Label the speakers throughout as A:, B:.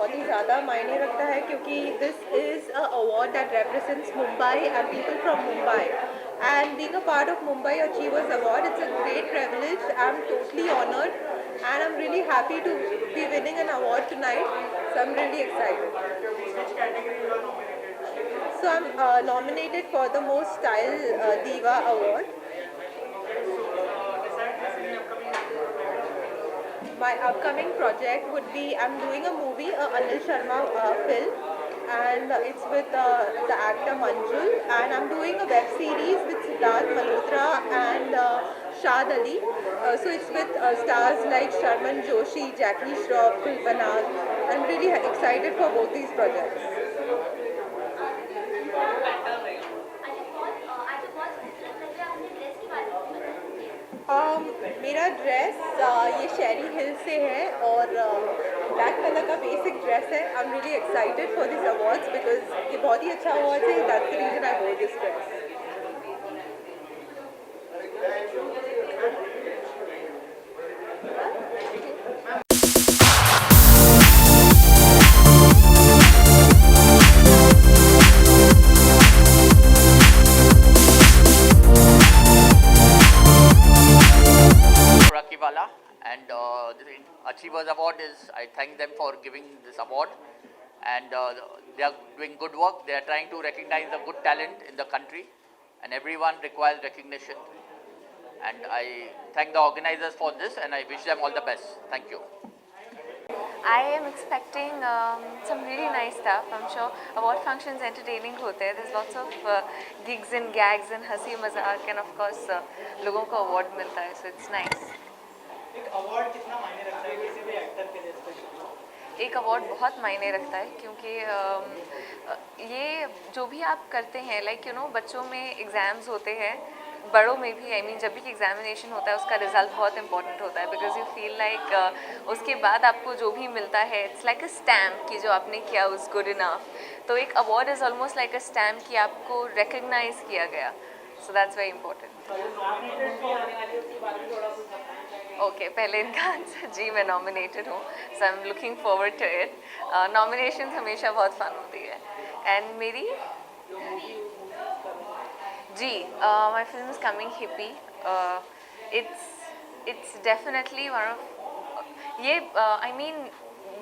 A: बहुत ही ज़्यादा मायने रखता है क्योंकि this is a award that represents Mumbai and people from Mumbai. And being a part of Mumbai Achievers Award, it's a great privilege. I'm totally honored and I'm really happy to be winning an award tonight. So I'm really excited. So I'm nominated for the Most Style Diva Award. My upcoming project would be I'm doing a movie, a Anil Sharma film, and it's with the actor Manjul, and I'm doing a web series with Siddharth Malhotra and Shad Ali. So it's with stars like Sharman Joshi, Jackie Shroff, Kulpanag. I'm really excited for both these projects. मेरा dress ये शेरी हिल से है और black colour का basic dress है. I am really excited for this awards because ये बहुत ही अच्छा अवार्ड है. दैट्स द रीजन आई वोर this dress.
B: Rakiwala, and the Achievers Award is, I thank them for giving this award, and they are doing good work. They are trying to recognize the good talent in the country, and everyone requires recognition. And I thank the organizers for this, and I wish them all the best. Thank you.
C: I am expecting some really nice stuff. I'm sure award functions entertaining होते हैं. There's lots of gigs and gags and हंसी मजाक and of course लोगों को award मिलता है, so it's nice.
D: एक award कितना मायने रखता है किसी भी एक्टर के लिए स्पेशली?
C: एक अवार्ड बहुत मायने रखता है क्योंकि ये जो भी आप करते हैं लाइक बच्चों में एग्ज़ाम्स होते हैं, बड़ों में भी जब भी एग्जामिनेशन होता है उसका रिजल्ट बहुत इंपॉर्टेंट होता है बिकॉज यू फील लाइक उसके बाद आपको जो भी मिलता है इट्स लाइक अ स्टैम्प कि जो आपने किया उज गुड इनफ. तो एक award is almost like a stamp कि आपको रिकग्नाइज किया गया. So that's very important. Okay, पहले इनका आंसर जी मैं नॉमिनेटेड हूँ, so I am looking forward to it. Nomination हमेशा बहुत फन होती है. एंड मेरी जी my film is coming hippie. It's definitely one of ये I mean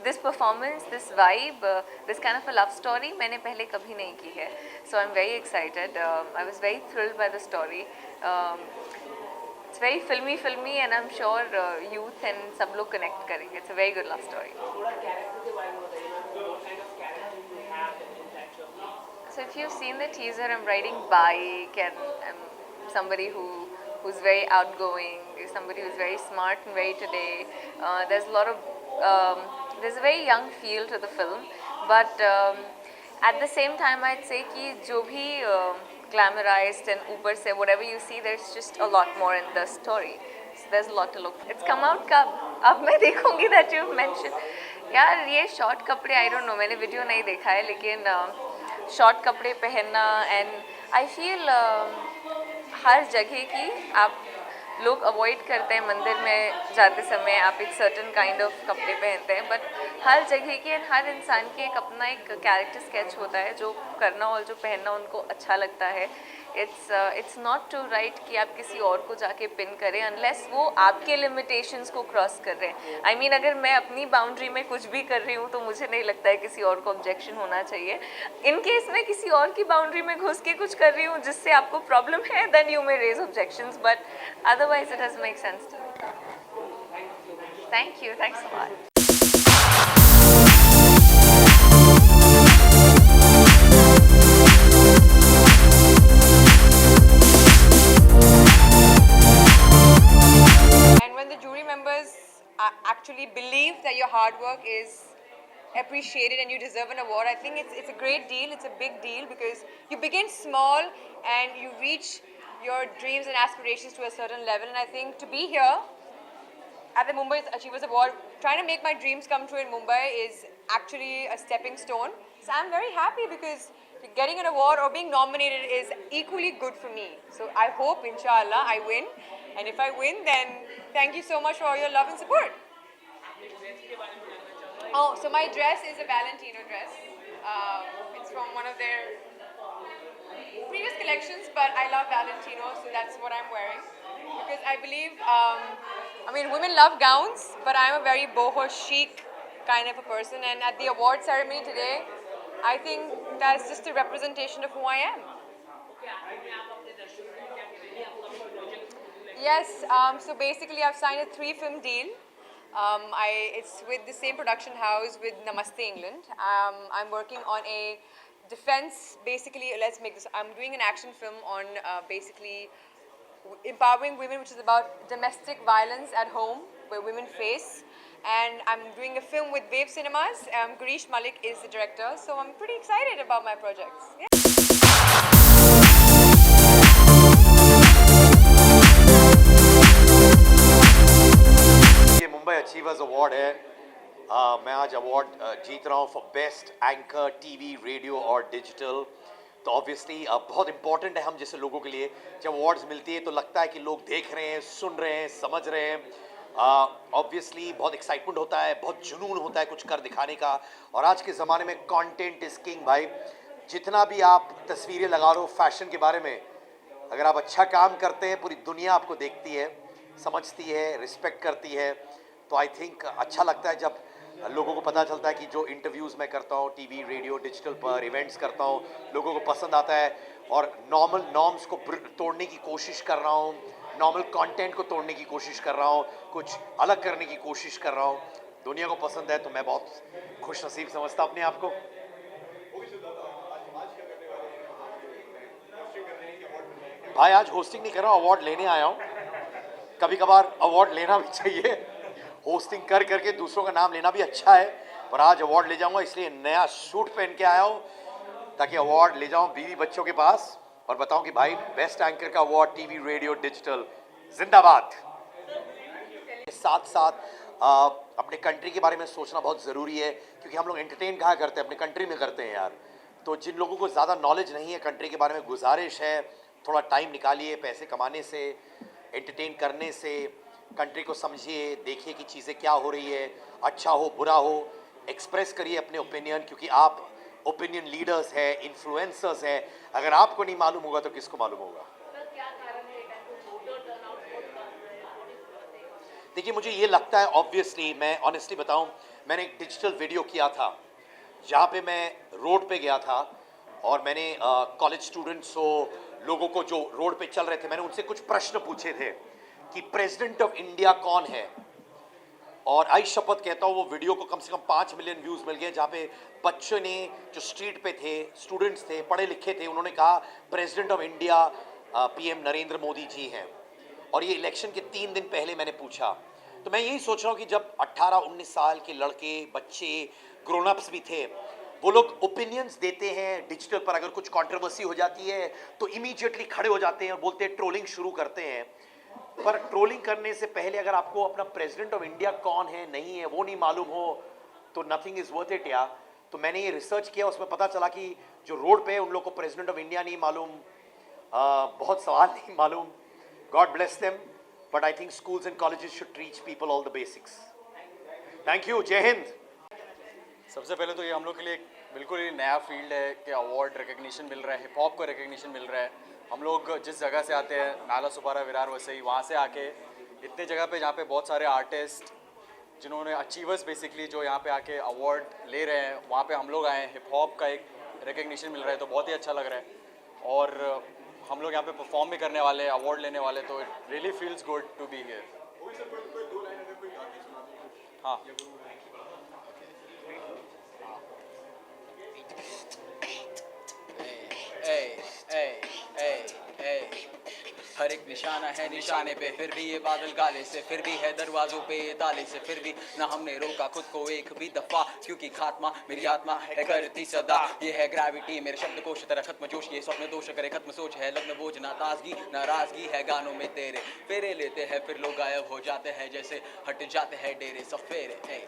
C: this performance, this vibe, this kind of a love story मैंने पहले कभी नहीं की है. So I'm very excited. I was very thrilled by the story. It's very filmy and I'm sure youth and सब लोग connect करेंगे. It's a very good love story. So if you've seen the teaser, I'm riding bike and I'm somebody who's very outgoing, somebody who's very smart and very today. There's a lot of there's a very young feel to the film, but at the same time I'd say कि जो भी glamorized and ऊपर से whatever you see, there's just a lot more in the story. So there's a lot to look. It's come out कब? अब मैं देखूँगी that you've mentioned. यार ये शॉर्ट कपड़े I don't know, मैंने वीडियो नहीं देखा है लेकिन शॉर्ट कपड़े पहनना एंड आई फील हर जगह की आप लोग अवॉइड करते हैं. मंदिर में जाते समय आप एक सर्टन काइंड ऑफ कपड़े पहनते हैं, बट हर जगह की एंड हर इंसान के एक अपना एक कैरेक्टर स्केच होता है जो करना और जो पहनना उनको अच्छा लगता है. इट्स नॉट टू राइट कि आप किसी और को जाके पिन करें अनलेस वो आपके लिमिटेशंस को क्रॉस कर रहे हैं. आई मीन अगर मैं अपनी बाउंड्री में कुछ भी कर रही हूँ तो मुझे नहीं लगता है किसी और को ऑब्जेक्शन होना चाहिए. इन केस मैं किसी और की बाउंड्री में घुस के कुछ कर रही हूँ जिससे आपको प्रॉब्लम है, then you may raise objections, but otherwise it does make sense to me. Thank you, thanks a lot.
E: Actually believe that your hard work is appreciated and you deserve an award. I think it's a great deal, it's a big deal because you begin small and you reach your dreams and aspirations to a certain level, and I think to be here at the Mumbai Achievers Award, trying to make my dreams come true in Mumbai is actually a stepping stone. So I'm very happy because getting an award or being nominated is equally good for me. So I hope, inshallah, I win. And if I win, then thank you so much for all your love and support. Oh, so my dress is a Valentino dress. It's from one of their previous collections, but I love Valentino, so that's what I'm wearing. Because I believe, women love gowns, but I'm a very boho chic kind of a person. And at the award ceremony today, I think that's just a representation of who I am. Yes, so basically I've signed a 3-film deal. It's with the same production house with Namaste England. I'm working on a defense, basically, I'm doing an action film on basically empowering women, which is about domestic violence at home, where women face. And I'm doing a film with Wave Cinemas. Girish Malik is the director, so I'm pretty excited about my projects. Yeah.
F: ये Mumbai achievers award है। मैं आज award जीत रहा हूँ for best anchor TV radio और digital. तो obviously बहुत important है हम जैसे लोगों के लिए। जब अवार्ड्स मिलती है तो लगता है कि लोग देख रहे हैं, सुन रहे हैं, समझ रहे हैं। ऑब्वियसली बहुत एक्साइटमेंट होता है, बहुत जुनून होता है कुछ कर दिखाने का। और आज के ज़माने में कंटेंट इज किंग भाई। जितना भी आप तस्वीरें लगा रहे हो फैशन के बारे में, अगर आप अच्छा काम करते हैं पूरी दुनिया आपको देखती है, समझती है, रिस्पेक्ट करती है। तो आई थिंक अच्छा लगता है जब लोगों को पता चलता है कि जो इंटरव्यूज़ मैं करता हूँ टीवी रेडियो डिजिटल पर, इवेंट्स करता हूँ, लोगों को पसंद आता है। और नॉर्मल नॉर्म्स को तोड़ने की कोशिश कर रहा हूँ, नॉर्मल कंटेंट को तोड़ने की कोशिश कर रहा हूँ, कुछ अलग करने की कोशिश कर रहा हूँ। दुनिया को पसंद है तो मैं बहुत खुश नसीब समझता अपने आप को। भाई आज होस्टिंग नहीं कर रहा हूँ, अवार्ड लेने आया हूँ। कभी कभार अवार्ड लेना भी चाहिए। होस्टिंग कर करके दूसरों का नाम लेना भी अच्छा है, पर आज अवार्ड ले जाऊंगा इसलिए नया सूट पहन के आया हूँ ताकि अवार्ड ले जाऊं बीवी बच्चों के पास और बताऊं कि भाई बेस्ट एंकर का अवार्ड टीवी रेडियो डिजिटल जिंदाबाद। साथ साथ अपने कंट्री के बारे में सोचना बहुत ज़रूरी है, क्योंकि हम लोग एंटरटेन कहाँ करते हैं, अपने कंट्री में करते हैं यार। तो जिन लोगों को ज़्यादा नॉलेज नहीं है कंट्री के बारे में, गुजारिश है थोड़ा टाइम निकालिए, पैसे कमाने से, एंटरटेन करने से कंट्री को समझिए, देखिए कि चीज़ें क्या हो रही है, अच्छा हो बुरा हो, एक्सप्रेस करिए अपने ओपिनियन, क्योंकि आप ओपिनियन लीडर्स हैं, इन्फ्लुएंसर्स हैं। अगर आपको नहीं मालूम होगा तो किसको मालूम होगा। देखिए मुझे ये लगता है, ऑब्वियसली मैं ऑनेस्टली बताऊं, मैंने एक डिजिटल वीडियो किया था जहाँ पे मैं रोड पे गया था और मैंने कॉलेज स्टूडेंट्स को, लोगों को जो रोड पे चल रहे थे, मैंने उनसे कुछ प्रश्न पूछे थे कि प्रेसिडेंट ऑफ इंडिया कौन है। और आई शपथ कहता हूँ वो वीडियो को कम से कम 5 मिलियन व्यूज़ मिल गए, जहाँ पे बच्चों ने जो स्ट्रीट पे थे, स्टूडेंट्स थे, पढ़े लिखे थे, उन्होंने कहा president of India PM Narendra Modi ji हैं। और ये इलेक्शन के 3 दिन पहले मैंने पूछा। तो मैं यही सोच रहा हूँ कि जब 18-19 साल के लड़के, बच्चे, ग्रोन अप्स भी थे, वो लोग ओपिनियंस देते हैं डिजिटल पर, अगर कुछ कंट्रोवर्सी हो जाती है तो इमीडिएटली खड़े हो जाते हैं और बोलते हैं, ट्रोलिंग शुरू करते हैं। पर ट्रोलिंग करने से पहले अगर आपको अपना प्रेसिडेंट ऑफ इंडिया कौन है, नहीं है, वो नहीं मालूम हो तो नथिंग इज वर्थ इट यार। तो मैंने ये रिसर्च किया, उसमें पता चला कि जो रोड पे है उन लोग को प्रेसिडेंट ऑफ इंडिया नहीं मालूम, बहुत सवाल नहीं मालूम। God bless them, but I think schools and colleges should teach people all the basics. Thank you, जय हिंद।
G: सबसे पहले तो ये हम लोग के लिए एक बिल्कुल ही नया फील्ड है कि अवार्ड रिकग्निशन मिल रहा है, हिप हॉप को रिकग्निशन मिल रहा है। हम लोग जिस जगह से आते हैं, नाला सुपारा, विरार, वसई, वहाँ से आके इतने जगह पे जहाँ पे बहुत सारे आर्टिस्ट जिन्होंने अचीवर्स बेसिकली जो यहाँ पे आके अवार्ड ले रहे हैं, वहाँ पे हम लोग आए हैं, हिप हॉप का एक रिकग्निशन मिल रहा है, तो बहुत ही अच्छा लग रहा है। और हम लोग यहाँ पे परफॉर्म भी करने वाले, अवार्ड लेने वाले, तो it really feels good to be here. हाँ, हर एक निशाना है निशाने पे, फिर भी ये बादल काले से, फिर भी है दरवाजों पे ये ताले से, फिर भी ना हमने रोका खुद को एक भी दफा, क्योंकि खात्मा मेरी आत्मा है करती सदा। ये है ग्रेविटी मेरे शब्द कोश तरह खत्म जोश, ये स्वप्न दोष करे खत्म सोच है लग्न बोझ ना ताजगी, नाराजगी है गानों में तेरे, फेरे लेते हैं फिर लोग गायब हो जाते हैं जैसे हट जाते हैं डेरे सफेरे। Thank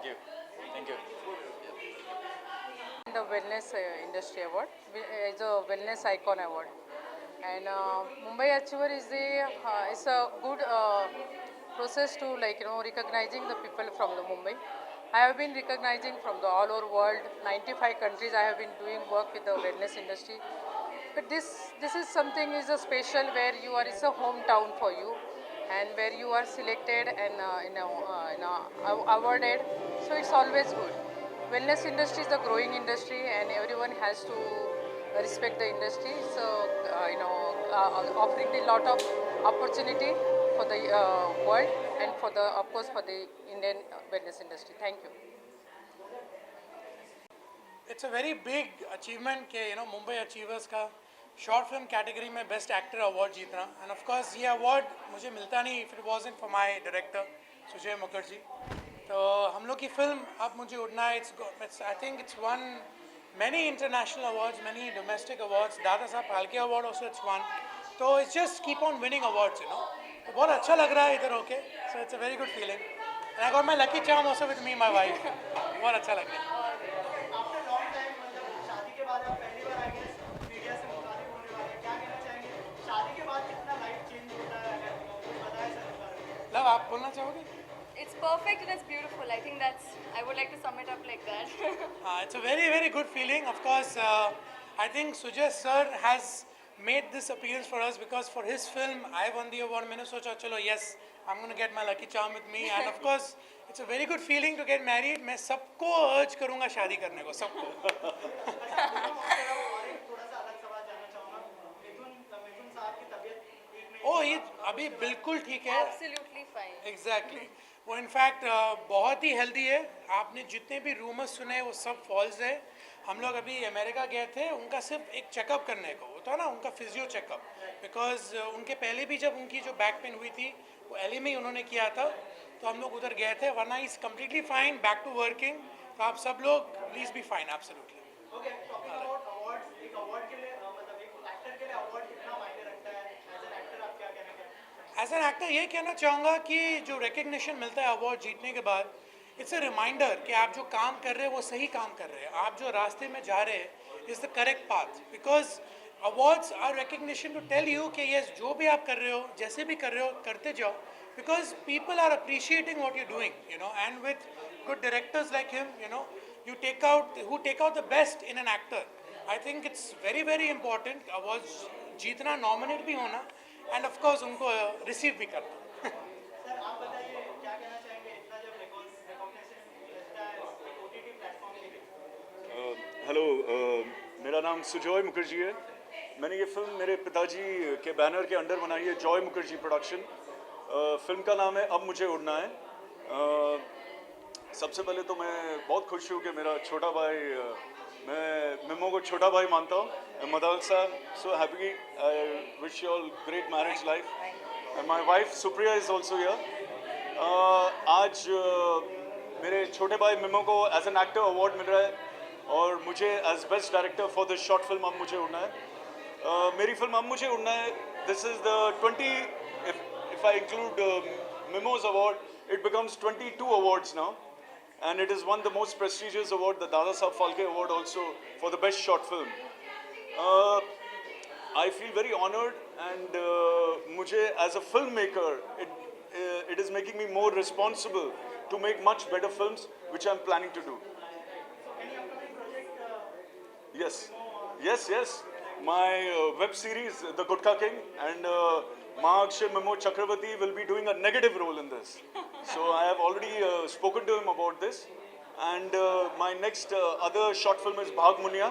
G: you, thank you.
H: The Wellness Industry Award is a Wellness Icon Award, and Mumbai Achiever is a good process to recognizing the people from the Mumbai. I have been recognizing from the all over world, 95 countries. I have been doing work with the wellness industry. But this is something is a special where you are, it's a hometown for you, and where you are selected and awarded. So it's always good. Wellness industry is a growing industry, and everyone has to respect the industry. So offering a lot of opportunity for the world, and for the, of course, for the Indian wellness industry. Thank you.
I: It's a very big achievement कि Mumbai achievers का short film category में best actor award जीतना. And of course ये अवार्ड मुझे मिलता नहीं if it wasn't for my director Sujoy Mukherjee. तो हम लोग की फिल्म अब मुझे उड़ना है. It's I think it's one many international awards, many domestic awards. Dadasaheb Phalke award also it's one. तो it's just keep on winning awards तो बहुत अच्छा लग रहा है इधर होके. So it's a very good feeling. And I got my lucky charm also with me my wife. बहुत अच्छा लग रहा है.
D: आफ्टर लॉन्ग टाइम मतलब शादी के बाद आप पहली बार आई गेस मीडिया से मुखातिब होने वाले हैं. क्या कहना चाहेंगे शादी के बाद कितना लाइफ चेंज होता है, अगर कुछ बताएं सर इस बारे में.
I: लव आप बोलना चाहोगे?
J: It's perfect and it's beautiful. I think I would like to sum it up like that.
I: It's a very, very good feeling. Of course, I think Sujay sir has made this appearance for us because for his film, I won the award. मैंने सोचा चलो yes, I'm going to get my lucky charm with me. And of course, it's a very good feeling to get married. मैं सबको urge करूँगा शादी करने को, सबको.
D: थोड़ा सा अलग सवाल जानना चाहूँगा. मिथुन साहब की तबीयत ठीक नहीं.
I: ये अभी बिल्कुल ठीक है.
J: Absolutely fine.
I: एग्जैक्टली वो इनफैक्ट बहुत ही हेल्दी है. आपने जितने भी रूमर्स सुने वो सब फॉल्स है. हम लोग अभी अमेरिका गए थे उनका सिर्फ एक चेकअप करने को होता ना, उनका फिजियो चेकअप. बिकॉज उनके पहले भी जब उनकी जो बैक पेन हुई थी वो एलए में ही उन्होंने किया था, तो हम लोग उधर गए थे. Varna is completely fine, back to working. तो आप सब लोग please be fine. Absolutely.
D: Okay, talking about awards, एक अवार्ड के लिए मतलब एक एक्टर के लिए अवार्ड कितना मायने रखता है? एज एन एक्टर आप क्या कहना चाहेंगे?
I: एज एन एक्टर ये कहना चाहूँगा कि जो रिकग्निशन मिलता है अवार्ड जीतने के बाद, इट्स अ रिमाइंडर कि आप जो काम कर रहे हैं वो सही काम कर रहे हैं. आप जो रास्ते में जा रहे हैं is the correct path. Because awards are recognition to tell you कि ये जो भी आप कर रहे हो, जैसे भी कर रहे हो, करते जाओ. Because people are appreciating what you doing, and with good directors like him, you take out the best in an actor. I think it's very, very important. Awards जीतना, nominate भी होना, and of course उनको receive भी करना.
D: Sir आप बताइए क्या कहना चाहेंगे इतना जब रिकॉग्निशन मिलता है एक ओटीटी प्लेटफॉर्म के लिए?
K: हेलो, मेरा नाम सुजॉय मुखर्जी है. मैंने ये फिल्म मेरे पिताजी के बैनर के अंडर बनाई है, जॉय मुखर्जी प्रोडक्शन. फिल्म का नाम है अब मुझे उड़ना है. सबसे पहले तो मैं बहुत खुश हूँ कि मेरा छोटा भाई, मैं मिमो को छोटा भाई मानता हूँ. मदाल साहब, so happy. I wish you all great marriage life. And my wife Supriya is also here. आज मेरे छोटे भाई मिमो को एज एन एक्टर अवार्ड मिल रहा है, और मुझे as best director for this short film अब मुझे उड़ना है. मेरी फिल्म अब मुझे उड़ना है, this is the 20, if I include Mimo's award, it becomes 22 awards now. And it is won the most prestigious award, the Dada Saheb Phalke Award, also for the best short film. I feel very honored, and मुझे as a filmmaker, it is making me more responsible to make much better films, which I'm planning to do.
D: Any upcoming project?
K: Yes. My web series, The Gutka King, and Mahakshay Mimo Chakravarti will be doing a negative role in this. So I have already spoken to him about this. And my next other short film is Bhag Munia.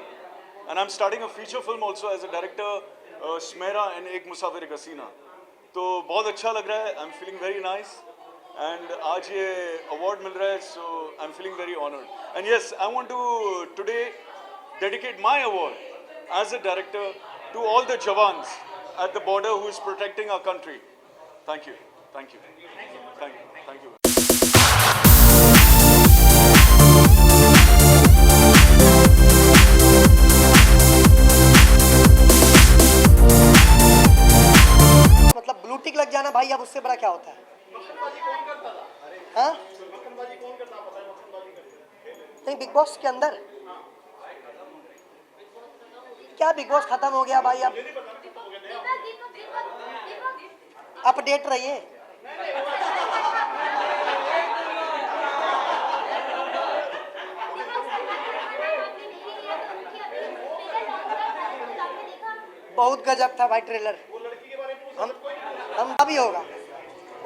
K: And I'm starting a feature film also as a director, Smera and Ek Musafir Hasina. तो बहुत अच्छा लग रहा है. I'm feeling very nice. And आज ये award मिल रहा है, so I'm feeling very honored. And yes, I want to today dedicate my award as a director to all the Jawans at the border who is protecting our country. Thank you.
L: मतलब blue tick लग जाना भाई, अब उससे बड़ा क्या होता है? हाँ? नहीं, बिग बॉस के अंदर क्या, बिग बॉस खत्म हो गया भाई. अब अपडेट रहिए. बहुत गजब था भाई ट्रेलर। हम भी होगा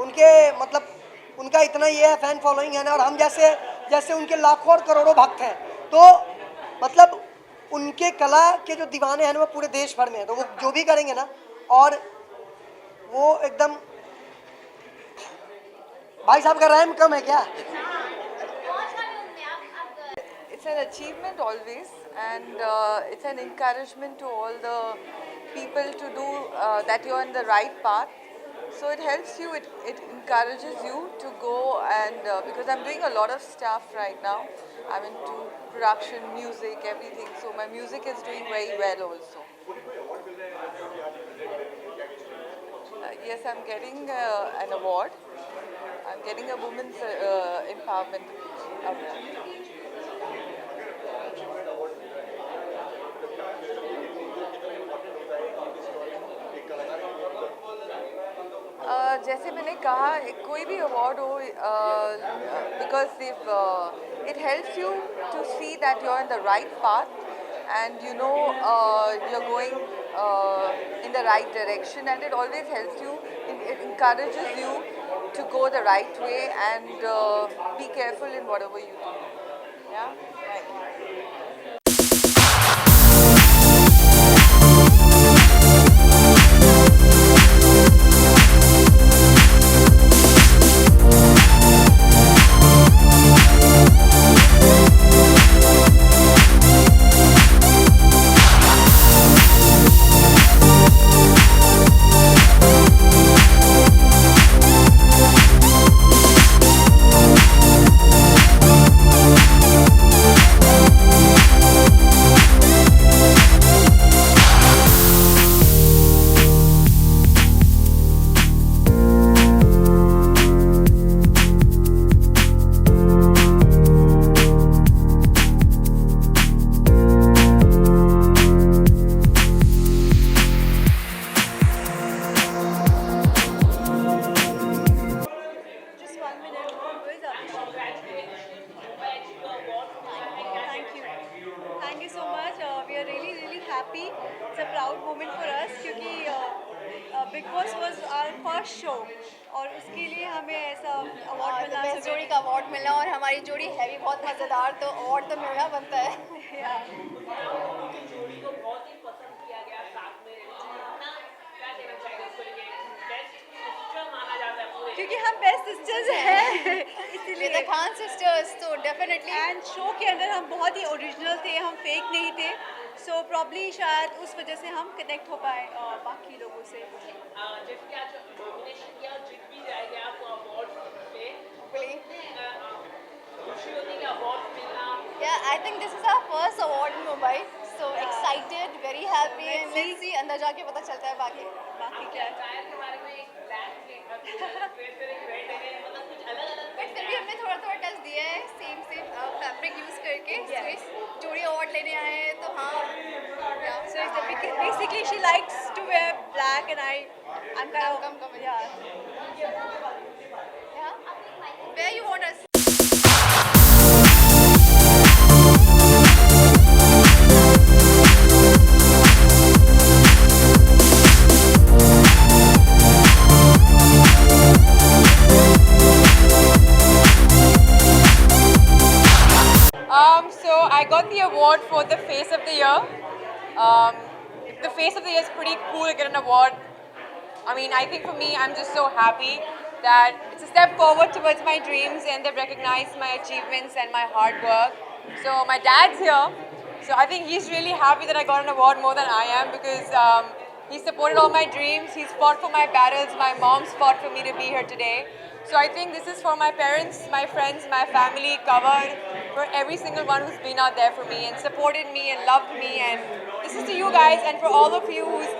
L: उनके मतलब उनका इतना ये है फैन फॉलोइंग है ना, और हम जैसे जैसे उनके लाखों और करोड़ों भक्त हैं, तो मतलब उनके कला के जो दीवाने हैं ना वो पूरे देश भर में हैं, तो वो जो भी करेंगे ना, और वो एकदम भाई साहब का रैम कम है क्या?
M: It's an achievement always, and it's an encouragement to all the people to do that you're on the right path. So it helps you, it encourages you to go, and because I'm doing a lot of stuff right now, I'm into production, music, everything. So my music is doing very well also. Yes, I'm getting an award. I'm getting a women's empowerment award. जैसे मैंने कहा, कोई भी award हो, because it helps you to see that you are in the right path, and you know you're going in the right direction, and it always helps you, it encourages you to go the right way, and be careful in whatever you do. Yeah, thank you.
J: Just 1 minute. Who is Abhishek? Thank you. Thank you so much. We are really, really happy. It's a proud moment for us क्योंकि Big Boss was our first show और उसके लिए हमें ऐसा award मिला,
N: best जोड़ी का award मिला, और हमारी जोड़ी है भी बहुत मज़ेदार, तो अवार्ड तो मिलना बनता है।
J: क्योंकि हम बेस्ट सिस्टर्स हैं इसीलिए
N: द खान सिस्टर्स, तो डेफिनेटली।
J: एंड शो के अंदर हम बहुत ही ओरिजिनल थे, हम फेक नहीं थे, सो प्रॉब्ली शायद उस वजह से हम कनेक्ट हो पाए बाकी लोगों से।
N: Yeah, I think this is our first award in Mumbai, so excited, very happy, and let's see अंदर जाके पता चलता है बाकी
J: क्या
N: बट फिर भी हमने थोड़ा थोड़ा टच दिया है, सेम फैब्रिक यूज करके जोड़ी अवार्ड लेने आए हैं, तो हाँ।
J: So basically she likes to wear black and I'm kind of
N: come
J: yeah.
N: Where you want us?
E: So I got the award for the Face of the Year. The Face of the Year is pretty cool to get an award. I mean, I think for me, I'm just so happy that it's a step forward towards my dreams, and they've recognized my achievements and my hard work. So my dad's here. So I think he's really happy that I got an award more than I am, because he supported all my dreams. He's fought for my battles. My mom's fought for me to be here today. So I think this is for my parents, my friends, my family covered, for every single one who's been out there for me and supported me and loved me. And this is to you guys, and for all of you who's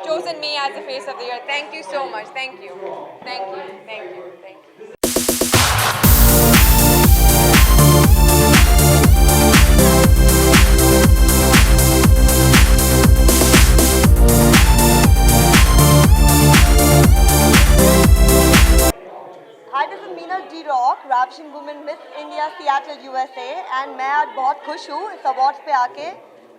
E: chosen me as the Face of the Year. Thank you so much. Thank you. Thank you. Thank you. Thank you.
O: Hi, this is Meena D Rock, Ravishing Woman Miss India Seattle USA, and मैं आज बहुत खुश हूँ इस awards पे आके,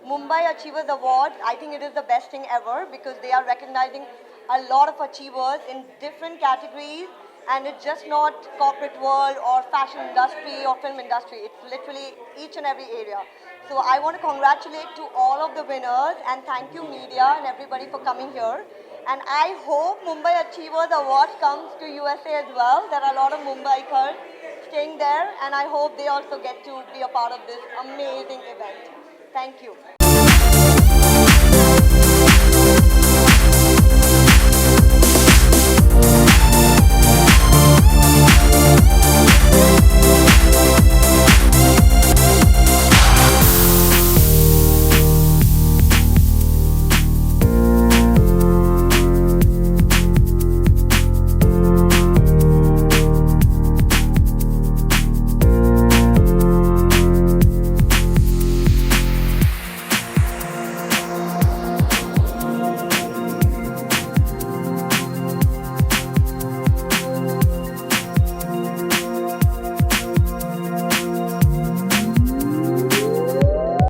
O: Mumbai Achievers Award, I think it is the best thing ever because they are recognizing a lot of achievers in different categories, and it's just not corporate world or fashion industry or film industry. It's literally each and every area. So I want to congratulate to all of the winners and thank you media and everybody for coming here. And I hope Mumbai Achievers Award comes to USA as well. There are a lot of Mumbaikars staying there, and I hope they also get to be a part of this amazing event. Thank you.